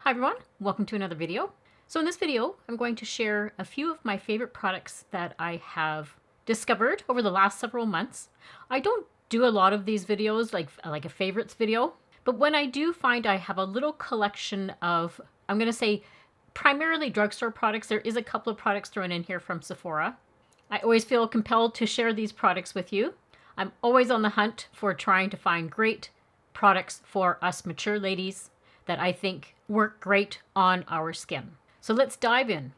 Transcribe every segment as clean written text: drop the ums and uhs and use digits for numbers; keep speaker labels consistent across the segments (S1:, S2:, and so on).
S1: Hi everyone, welcome to another video. So in this video, I'm going to share a few of my favorite products that I have discovered over the last several months. I don't do a lot of these videos like a favorites video, but when I do find I have a little collection of, I'm going to say primarily drugstore products. There is a couple of products thrown in here from Sephora. I always feel compelled to share these products with you. I'm always on the hunt for trying to find great products for us mature ladies that I think work great on our skin. So let's dive in.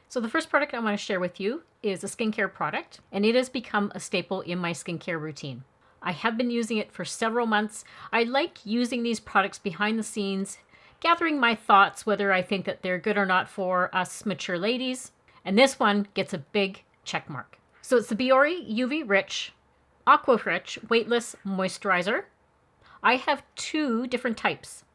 S1: So the first product I want to share with you is a skincare product, and it has become a staple in my skincare routine. I have been using it for several months. I like using these products behind the scenes, gathering my thoughts whether I think that they're good or not for us mature ladies. And this one gets a big check mark. So it's the Biore UV Rich Aqua Rich Weightless Moisturizer. I have two different types.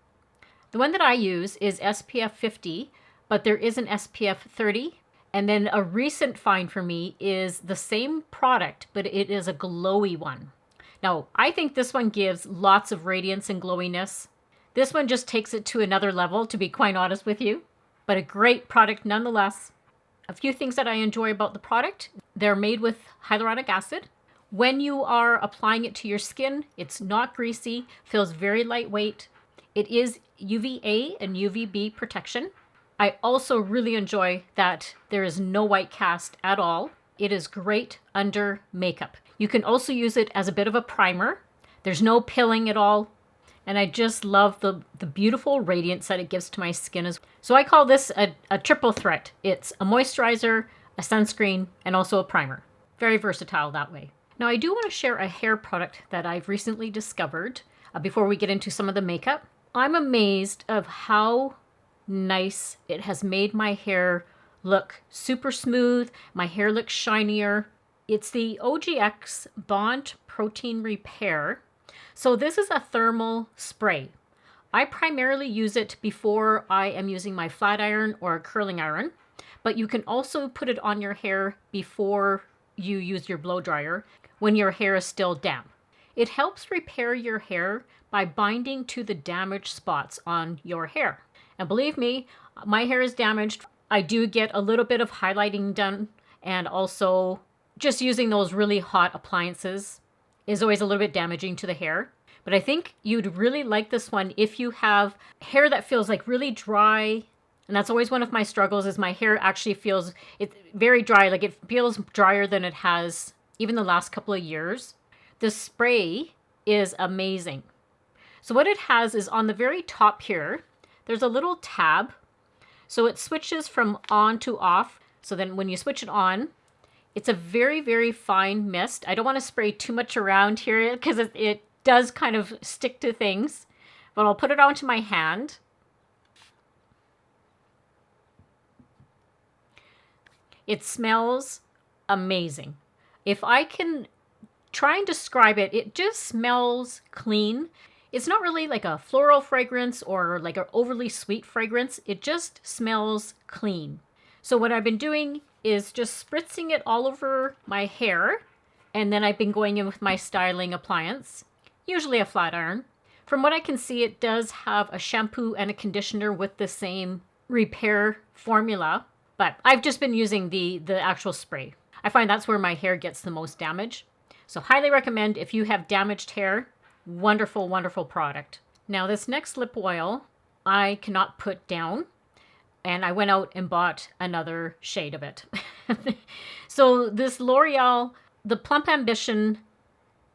S1: The one that I use is SPF 50, but there is an SPF 30. And then a recent find for me is the same product, but it is a glowy one. Now, I think this one gives lots of radiance and glowiness. This one just takes it to another level, to be quite honest with you, but a great product nonetheless. A few things that I enjoy about the product: they're made with hyaluronic acid. When you are applying it to your skin, it's not greasy, feels very lightweight. It is UVA and UVB protection. I also really enjoy that there is no white cast at all. It is great under makeup. You can also use it as a bit of a primer. There's no pilling at all. And I just love the beautiful radiance that it gives to my skin. So I call this a triple threat. It's a moisturizer, a sunscreen, and also a primer. Very versatile that way. Now I do want to share a hair product that I've recently discovered before we get into some of the makeup. I'm amazed of how nice it has made my hair look super smooth. My hair looks shinier. It's the OGX Bond Protein Repair. So this is a thermal spray. I primarily use it before I am using my flat iron or a curling iron, but you can also put it on your hair before you use your blow dryer when your hair is still damp. It helps repair your hair by binding to the damaged spots on your hair. And believe me, my hair is damaged. I do get a little bit of highlighting done, and also just using those really hot appliances is always a little bit damaging to the hair. But I think you'd really like this one if you have hair that feels like really dry. And that's always one of my struggles, is my hair actually feels very dry. Like it feels drier than it has even the last couple of years. The spray is amazing. So what it has is on the very top here, there's a little tab. So it switches from on to off. So then when you switch it on, it's a very, very fine mist. I don't want to spray too much around here because it does kind of stick to things, but I'll put it onto my hand. It smells amazing. If I can try and describe it, it just smells clean. It's not really like a floral fragrance or like an overly sweet fragrance. It just smells clean. So what I've been doing is just spritzing it all over my hair, and then I've been going in with my styling appliance, usually a flat iron. From what I can see, it does have a shampoo and a conditioner with the same repair formula, but I've just been using the actual spray. I find that's where my hair gets the most damage. So highly recommend if you have damaged hair. Wonderful, wonderful product. Now this next lip oil, I cannot put down. And I went out and bought another shade of it. So this L'Oreal, the Plump Ambition,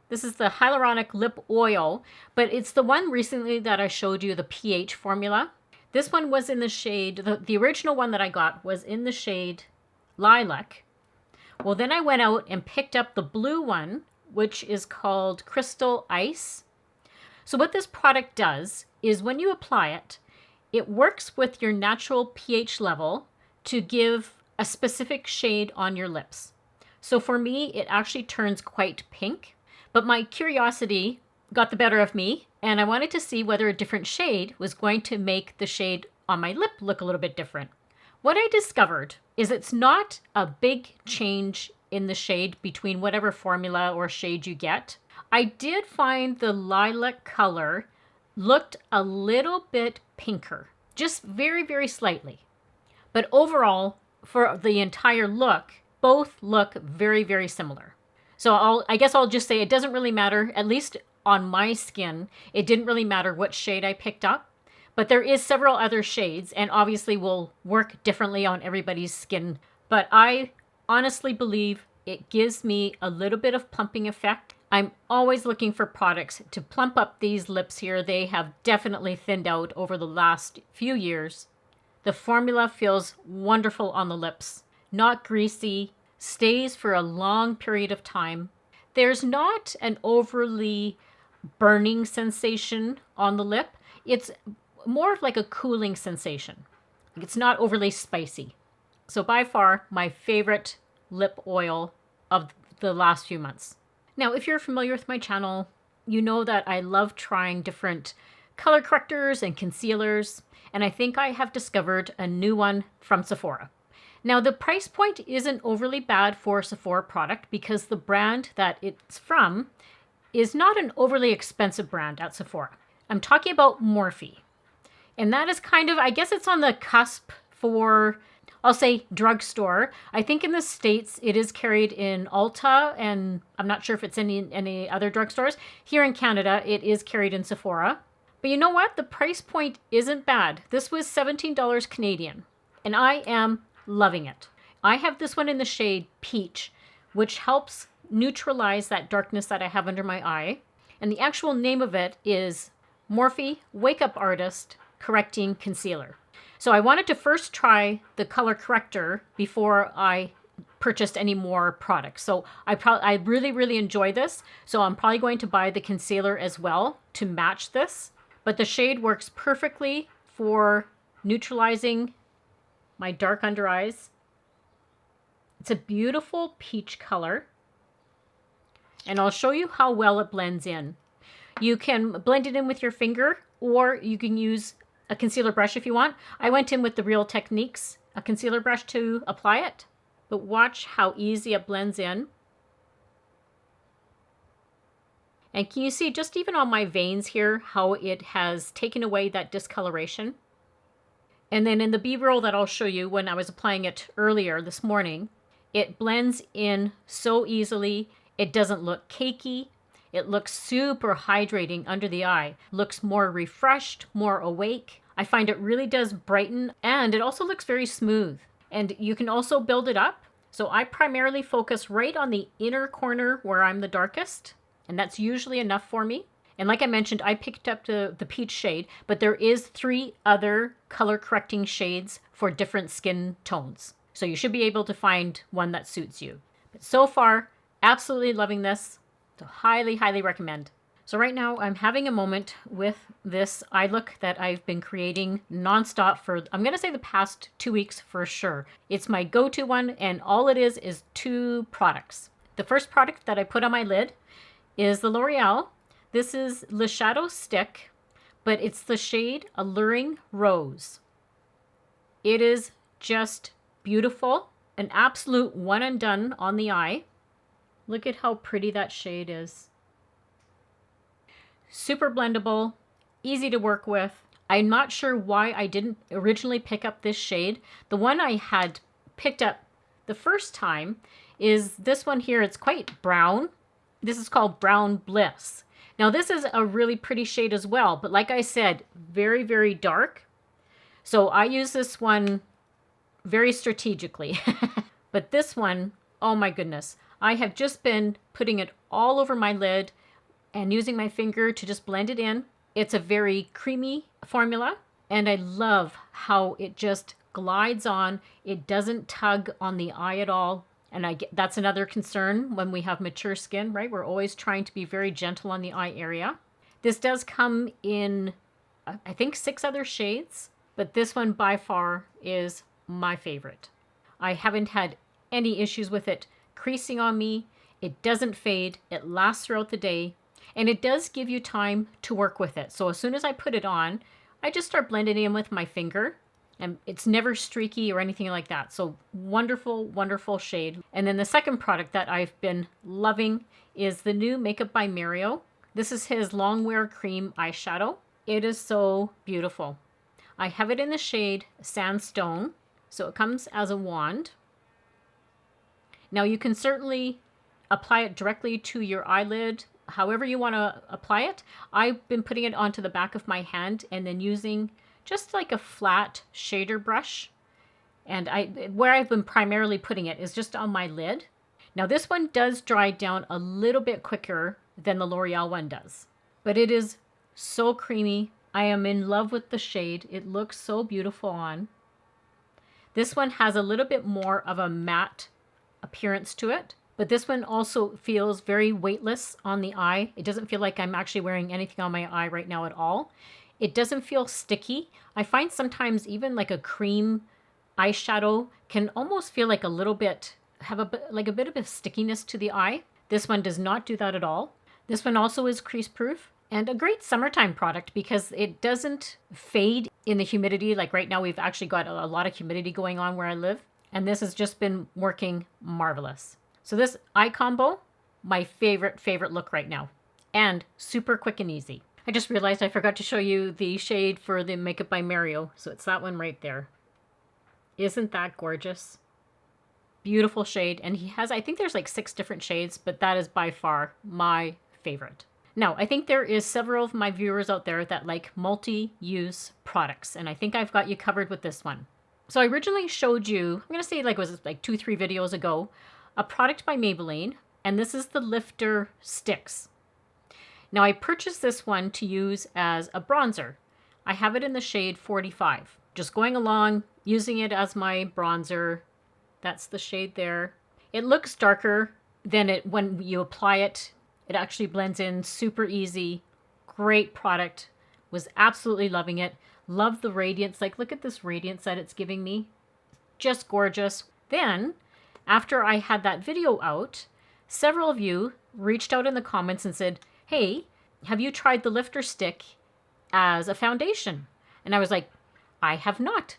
S1: this is the hyaluronic lip oil, but it's the one recently that I showed you, the pH formula. This one was in the shade, the original one that I got was in the shade Lilac. Well, then I went out and picked up the blue one, which is called Crystal Ice. So what this product does is when you apply it, it works with your natural pH level to give a specific shade on your lips. So for me, it actually turns quite pink, but my curiosity got the better of me, and I wanted to see whether a different shade was going to make the shade on my lip look a little bit different. What I discovered is it's not a big change in the shade between whatever formula or shade you get. I did find the lilac color looked a little bit pinker, just very, very slightly. But overall, for the entire look, both look very, very similar. So I guess I'll just say it doesn't really matter, at least on my skin, it didn't really matter what shade I picked up. But there is several other shades and obviously will work differently on everybody's skin. But I honestly believe it gives me a little bit of plumping effect. I'm always looking for products to plump up these lips here. They have definitely thinned out over the last few years. The formula feels wonderful on the lips, not greasy, stays for a long period of time. There's not an overly burning sensation on the lip. It's more of like a cooling sensation. It's not overly spicy. So by far, my favorite lip oil of the last few months. Now, if you're familiar with my channel, you know that I love trying different color correctors and concealers, and I think I have discovered a new one from Sephora. Now, the price point isn't overly bad for a Sephora product because the brand that it's from is not an overly expensive brand at Sephora. I'm talking about Morphe. And that is kind of, I guess it's on the cusp for, I'll say, drugstore. I think in the States it is carried in Ulta, and I'm not sure if it's in any other drugstores. Here in Canada, it is carried in Sephora. But you know what? The price point isn't bad. This was $17 Canadian, and I am loving it. I have this one in the shade Peach, which helps neutralize that darkness that I have under my eye. And the actual name of it is Morphe Wake Up Artist Correcting Concealer. So I wanted to first try the color corrector before I purchased any more products. So I really, really enjoy this. So I'm probably going to buy the concealer as well to match this. But the shade works perfectly for neutralizing my dark under eyes. It's a beautiful peach color. And I'll show you how well it blends in. You can blend it in with your finger, or you can use a concealer brush if you want. I went in with the Real Techniques, a concealer brush to apply it. But watch how easy it blends in. And can you see just even on my veins here how it has taken away that discoloration? And then in the B-roll that I'll show you when I was applying it earlier this morning, it blends in so easily. It doesn't look cakey. It looks super hydrating under the eye. Looks more refreshed, more awake. I find it really does brighten, and it also looks very smooth. And you can also build it up. So I primarily focus right on the inner corner where I'm the darkest, and that's usually enough for me. And like I mentioned, I picked up the peach shade, but there is 3 other color correcting shades for different skin tones. So you should be able to find one that suits you. But so far, absolutely loving this. So highly, highly recommend. So right now I'm having a moment with this eye look that I've been creating nonstop for, I'm going to say the past 2 weeks for sure. It's my go-to one, and all it is 2 products. The first product that I put on my lid is the L'Oreal. This is Le Shadow Stick, but it's the shade Alluring Rose. It is just beautiful, an absolute one and done on the eye. Look at how pretty that shade is. Super blendable, easy to work with. I'm not sure why I didn't originally pick up this shade. The one I had picked up the first time is this one here. It's quite brown. This is called Brown Bliss. Now this is a really pretty shade as well, but like I said, very, very dark. So I use this one very strategically. But this one, oh my goodness. I have just been putting it all over my lid and using my finger to just blend it in. It's a very creamy formula, and I love how it just glides on. It doesn't tug on the eye at all. And that's another concern when we have mature skin, right? We're always trying to be very gentle on the eye area. This does come in, I think, 6 other shades, but this one by far is my favorite. I haven't had any issues with it creasing on me. It doesn't fade. It lasts throughout the day, and it does give you time to work with it. So as soon as I put it on, I just start blending in with my finger, And it's never streaky or anything like that. So wonderful, wonderful shade. And then the second product that I've been loving is the new Makeup by Mario. This is his Longwear Cream Eyeshadow. It is so beautiful. I have it in the shade Sandstone. So it comes as a wand. Now you can certainly apply it directly to your eyelid, however you want to apply it. I've been putting it onto the back of my hand and then using just like a flat shader brush. And where I've been primarily putting it is just on my lid. Now this one does dry down a little bit quicker than the L'Oreal one does, but it is so creamy. I am in love with the shade. It looks so beautiful on. This one has a little bit more of a matte appearance to it, but this one also feels very weightless on the eye. It doesn't feel like I'm actually wearing anything on my eye right now at all. It doesn't feel sticky. I find sometimes even like a cream eyeshadow can almost feel like a little bit, have a bit of a stickiness to the eye. This one does not do that at all. This one also is crease proof and a great summertime product because it doesn't fade in the humidity. Like right now we've actually got a lot of humidity going on where I live, and this has just been working marvelous. So this eye combo, my favorite look right now, and super quick and easy. I just realized I forgot to show you the shade for the Makeup by Mario. So it's that one right there. Isn't that gorgeous? Beautiful shade. And he has, I think there's like 6 different shades, but that is by far my favorite. Now, I think there is several of my viewers out there that like multi-use products, and I think I've got you covered with this one. So I originally showed you, I'm going to say like it was like 2-3 videos ago, a product by Maybelline, and this is the Lifter Sticks. Now I purchased this one to use as a bronzer. I have it in the shade 45. Just going along, using it as my bronzer. That's the shade there. It looks darker than it when you apply it. It actually blends in super easy. Great product. Was absolutely loving it. Love the radiance. Like, look at this radiance that it's giving me. Just gorgeous. Then, after I had that video out, several of you reached out in the comments and said, hey, have you tried the Lifter Stick as a foundation? And I was like, I have not.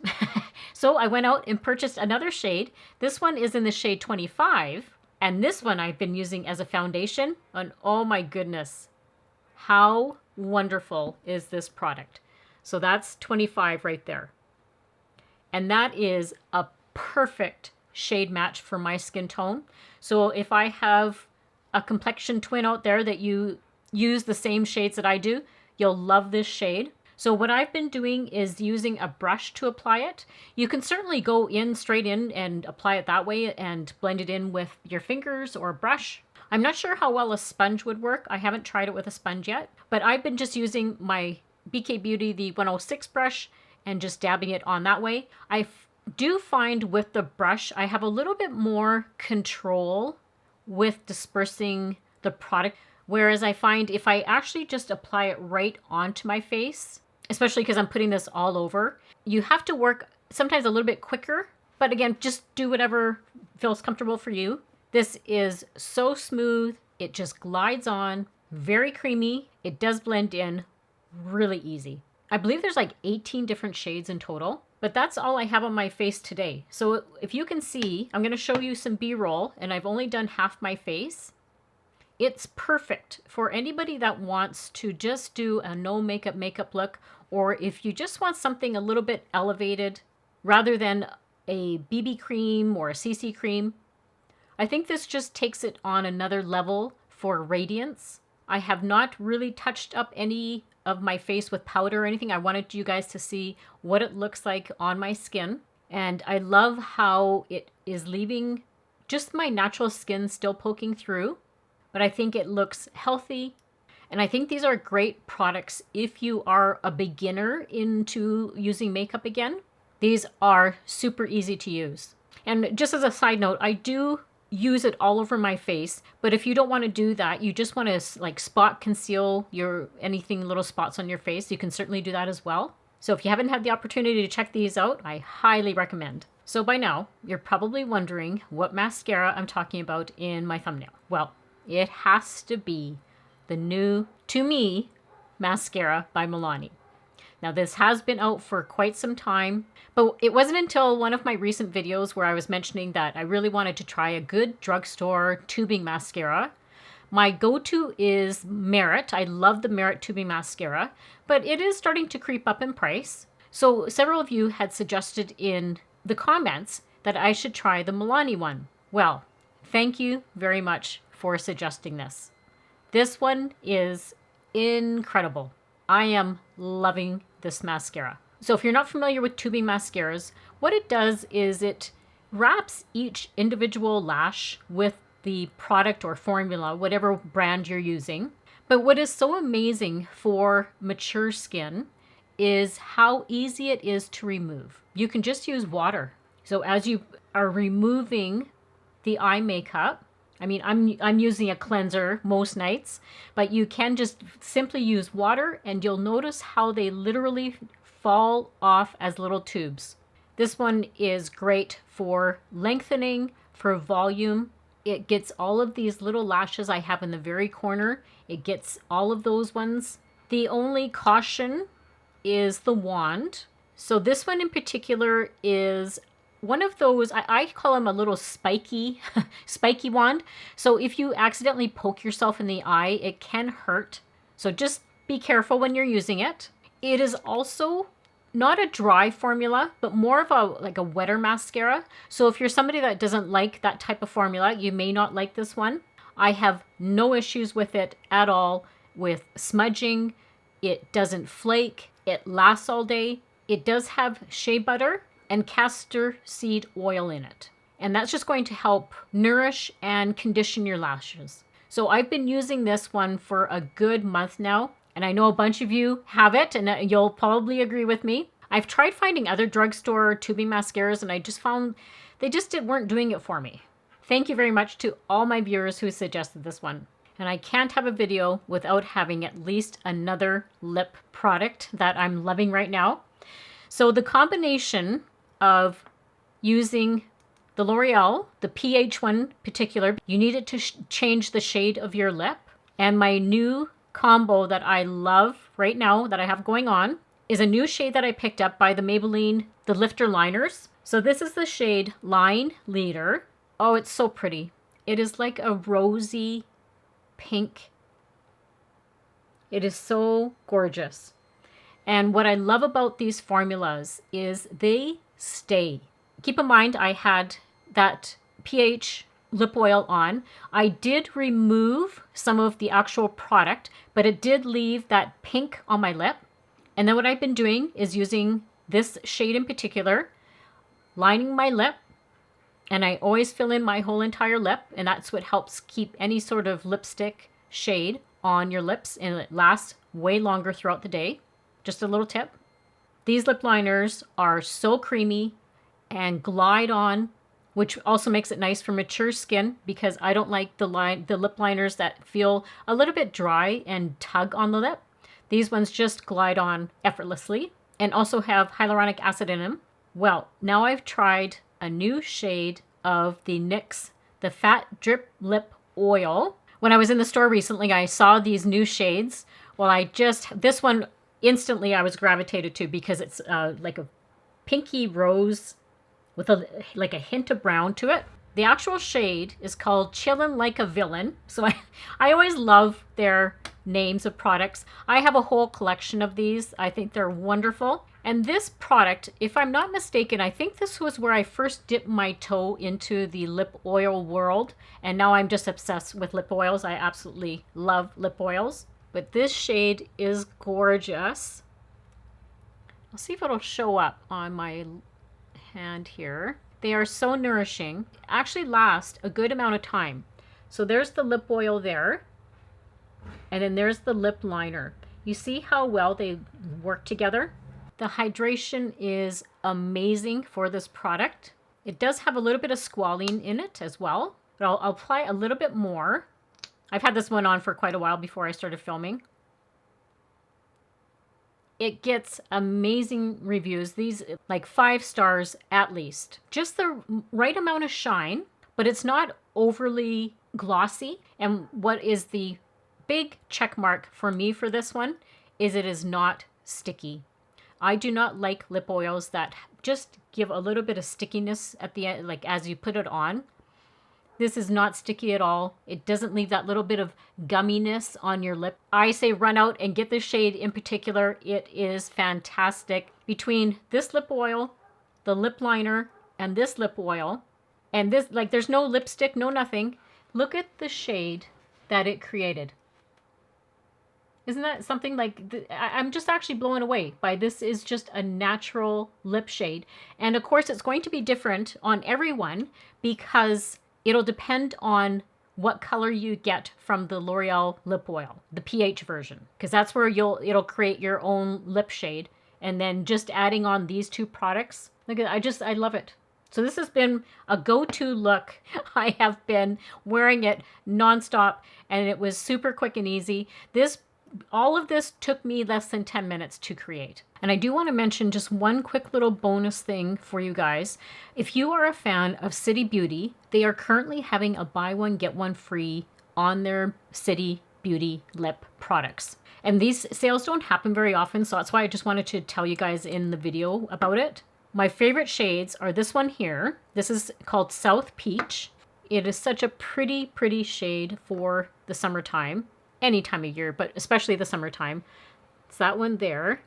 S1: So I went out and purchased another shade. This one is in the shade 25. And this one I've been using as a foundation. And oh my goodness, how wonderful is this product? So that's 25 right there. And that is a perfect shade match for my skin tone. So if I have a complexion twin out there that you use the same shades that I do, you'll love this shade. So what I've been doing is using a brush to apply it. You can certainly go in straight in and apply it that way and blend it in with your fingers or a brush. I'm not sure how well a sponge would work. I haven't tried it with a sponge yet, but I've been just using my BK Beauty, the 106 brush, and just dabbing it on that way. I do find with the brush, I have a little bit more control with dispersing the product. Whereas I find if I actually just apply it right onto my face, especially because I'm putting this all over, you have to work sometimes a little bit quicker. But again, just do whatever feels comfortable for you. This is so smooth. It just glides on, very creamy. It does blend in really easy. I believe there's like 18 different shades in total, but that's all I have on my face today. So if you can see, I'm going to show you some B-roll, and I've only done half my face. It's perfect for anybody that wants to just do a no makeup look, or if you just want something a little bit elevated rather than a BB cream or a CC cream. I think this just takes it on another level for radiance. I have not really touched up any of my face with powder or anything. I wanted you guys to see what it looks like on my skin. And I love how it is leaving just my natural skin still poking through. But I think it looks healthy. And I think these are great products if you are a beginner into using makeup again. These are super easy to use. And just as a side note, I do use it all over my face. But if you don't want to do that, you just want to like spot conceal anything little spots on your face, you can certainly do that as well. So if you haven't had the opportunity to check these out, I highly recommend. So by now, you're probably wondering what mascara I'm talking about in my thumbnail. Well, it has to be the new, to me, mascara by Milani. Now, this has been out for quite some time, but it wasn't until one of my recent videos where I was mentioning that I really wanted to try a good drugstore tubing mascara. My go-to is Merit. I love the Merit tubing mascara, but it is starting to creep up in price. So several of you had suggested in the comments that I should try the Milani one. Well, thank you very much for suggesting this. This one is incredible. I am loving this mascara. So if you're not familiar with tubing mascaras, what it does is it wraps each individual lash with the product or formula, whatever brand you're using. But what is so amazing for mature skin is how easy it is to remove. You can just use water. So as you are removing the eye makeup, I mean, I'm using a cleanser most nights, but you can just simply use water and you'll notice how they literally fall off as little tubes. This one is great for lengthening, for volume. It gets all of these little lashes I have in the very corner. It gets all of those ones. The only caution is the wand. So this one in particular is one of those, I call them a little spiky wand. So if you accidentally poke yourself in the eye, it can hurt. So just be careful when you're using it. It is also not a dry formula, but more of a wetter mascara. So if you're somebody that doesn't like that type of formula, you may not like this one. I have no issues with it at all with smudging. It doesn't flake. It lasts all day. It does have shea butter and castor seed oil in it. And that's just going to help nourish and condition your lashes. So I've been using this one for a good month now. And I know a bunch of you have it and you'll probably agree with me. I've tried finding other drugstore tubing mascaras and I just found they just weren't doing it for me. Thank you very much to all my viewers who suggested this one. And I can't have a video without having at least another lip product that I'm loving right now. So the combination of using the L'Oreal, the pH one particular, you need it to change the shade of your lip. And my new combo that I love right now that I have going on is a new shade that I picked up by the Maybelline, the Lifter Liners. So this is the shade Line Leader. Oh, it's so pretty. It is like a rosy pink. It is so gorgeous. And what I love about these formulas is they stay. Keep in mind, I had that pH lip oil on. I did remove some of the actual product, but it did leave that pink on my lip. And then what I've been doing is using this shade in particular, lining my lip, and I always fill in my whole entire lip, and that's what helps keep any sort of lipstick shade on your lips, and it lasts way longer throughout the day. Just a little tip. These lip liners are so creamy and glide on, which also makes it nice for mature skin because I don't like the lip liners that feel a little bit dry and tug on the lip. These ones just glide on effortlessly and also have hyaluronic acid in them. Well, now I've tried a new shade of the NYX, the Fat Drip Lip Oil. When I was in the store recently, I saw these new shades. Well, this one instantly I was gravitated to because it's like a pinky rose with like a hint of brown to it. The actual shade is called Chillin' Like a Villain. So I always love their names of products. I have a whole collection of these. I think they're wonderful. And this product, if I'm not mistaken, I think this was where I first dipped my toe into the lip oil world. And now I'm just obsessed with lip oils. I absolutely love lip oils. But this shade is gorgeous. I'll see if it'll show up on my hand here. They are so nourishing. Actually last a good amount of time. So there's the lip oil there. And then there's the lip liner. You see how well they work together? The hydration is amazing for this product. It does have a little bit of squalene in it as well, but I'll apply a little bit more. I've had this one on for quite a while before I started filming. It gets amazing reviews. These like 5 stars at least. Just the right amount of shine, but it's not overly glossy. And what is the big check mark for me for this one is it is not sticky. I do not like lip oils that just give a little bit of stickiness at the end, like as you put it on. This is not sticky at all. It doesn't leave that little bit of gumminess on your lip. I say run out and get this shade in particular. It is fantastic. Between this lip oil, the lip liner, and this lip oil, and this, like, there's no lipstick, no nothing. Look at the shade that it created. Isn't that something? Like, I'm just actually blown away by this. Is just a natural lip shade. And of course, it's going to be different on everyone because it'll depend on what color you get from the L'Oreal lip oil, the pH version, because that's where it'll create your own lip shade. And then just adding on these two products, look at, I love it. So this has been a go-to look. I have been wearing it nonstop, and it was super quick and easy. All of this took me less than 10 minutes to create. And I do want to mention just one quick little bonus thing for you guys. If you are a fan of City Beauty, they are currently having a buy one, get one free on their City Beauty lip products. And these sales don't happen very often, so that's why I just wanted to tell you guys in the video about it. My favorite shades are this one here. This is called South Peach. It is such a pretty, pretty shade for the summertime. Any time of year, but especially the summertime. It's that one there.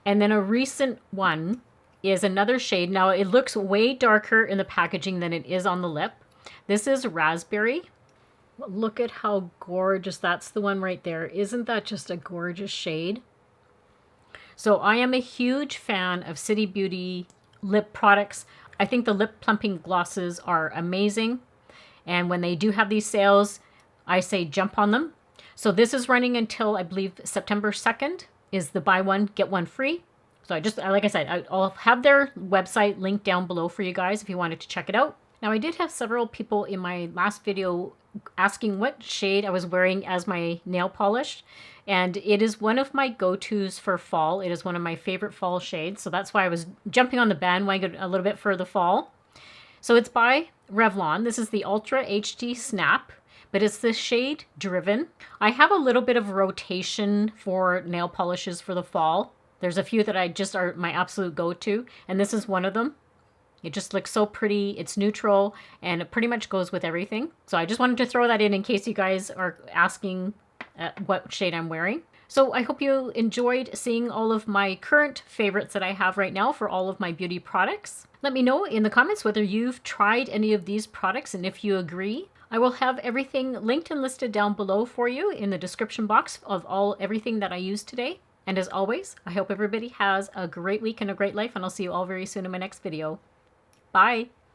S1: And then a recent one is another shade. Now it looks way darker in the packaging than it is on the lip. This is Raspberry. Look at how gorgeous. That's the one right there. Isn't that just a gorgeous shade? So I am a huge fan of City Beauty lip products. I think the lip plumping glosses are amazing. And when they do have these sales, I say jump on them. So this is running until, I believe, September 2nd is the buy one, get one free. So like I said, I'll have their website linked down below for you guys if you wanted to check it out. Now, I did have several people in my last video asking what shade I was wearing as my nail polish. And it is one of my go-tos for fall. It is one of my favorite fall shades. So that's why I was jumping on the bandwagon a little bit for the fall. So it's by Revlon. This is the Ultra HD Snap, but it's the shade Driven. I have a little bit of rotation for nail polishes for the fall. There's a few that I just are my absolute go-to, and this is one of them. It just looks so pretty. It's neutral, and it pretty much goes with everything. So I just wanted to throw that in case you guys are asking what shade I'm wearing. So I hope you enjoyed seeing all of my current favorites that I have right now for all of my beauty products. Let me know in the comments whether you've tried any of these products and if you agree. I will have everything linked and listed down below for you in the description box of everything that I used today. And as always, I hope everybody has a great week and a great life, and I'll see you all very soon in my next video. Bye!